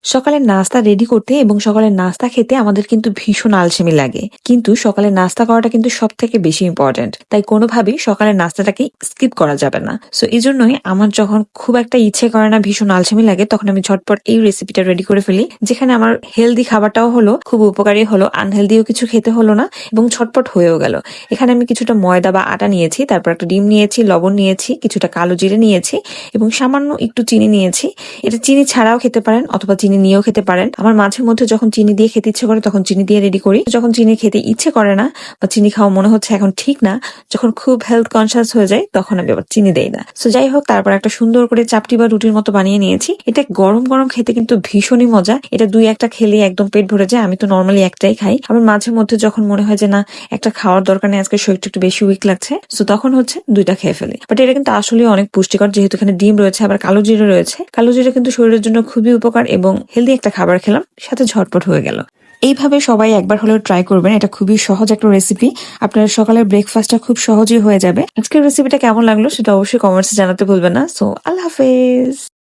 সকালের নাস্তা রেডি করতে এবং সকালের নাস্তা খেতে আমাদের কিন্তু ভীষণ আলসেমি লাগে। কিন্তু সকালের নাস্তা করাটা কিন্তু সবথেকে বেশি ইম্পর্টেন্ট। তাই কোনোভাবেই সকালের নাস্তাটাকে স্কিপ করা যাবে না। সো এজন্যই আমার যখন খুব একটা ইচ্ছে করে না, ভীষণ আলসেমি লাগে, তখন আমি ঝটপট এই রেসিপিটা রেডি করে ফেলি। যেখানে আমার হেলদি খাবারটাও হলো, খুব উপকারী হলো, আনহেলদিও কিছু খেতে হলো না এবং ঝটপট হয়েও গেল। এখানে আমি কিছুটা ময়দা বা আটা নিয়েছি, তারপর একটা ডিম নিয়েছি, লবণ নিয়েছি, কিছুটা কালো জিরে নিয়েছি এবং সামান্য একটু চিনি নিয়েছি। এটা চিনি ছাড়াও খেতে পারেন অথবা চিনি নিয়েও খেতে পারেন। আমার মাঝে মধ্যে যখন চিনি দিয়ে খেতে ইচ্ছে করে তখন চিনি দিয়ে রেডি করি। যখন চিনি খেতে ইচ্ছে করে না বা চিনি খাওয়া মনে হচ্ছে এখন ঠিক না, যখন খুব হেলথ কনসিয়াস হয়ে যায়, তখন আমি আবার চিনি দেই না। সো যাই হোক, তারপর একটা সুন্দর করে চাপটি বা রুটির মতো বানিয়ে নিয়েছি। এটা গরম গরম খেতে কিন্তু ভীষণই মজা। এটা দুই একটা খেলে একদম পেট ভরে যায়। আমি তো নর্মালি একটাই খাই। আবার মাঝে মধ্যে যখন মনে হয় যে না, একটা খাওয়ার দরকার নেই, আজকে শরীরটা একটু বেশি উইক লাগছে, সো তখন হচ্ছে দুইটা খেয়ে ফেলি। বাট এটা কিন্তু আসলে অনেক পুষ্টিকর, যেহেতু এখানে ডিম রয়েছে, আবার কালো জিরে রয়েছে। কালো জিরে কিন্তু শরীরের জন্য খুবই উপকার এবং হেলদি একটা খাবার খেলাম, সাথে ঝটপট হয়ে গেল। এইভাবে সবাই একবার হলেও ট্রাই করবেন। এটা খুবই সহজ একটা রেসিপি। আপনার সকালের ব্রেকফাস্টটা খুব সহজেই হয়ে যাবে। আজকের রেসিপিটা কেমন লাগলো সেটা অবশ্যই কমেন্টসে জানাতে ভুলবেন না। সো আল্লাহ হাফেজ।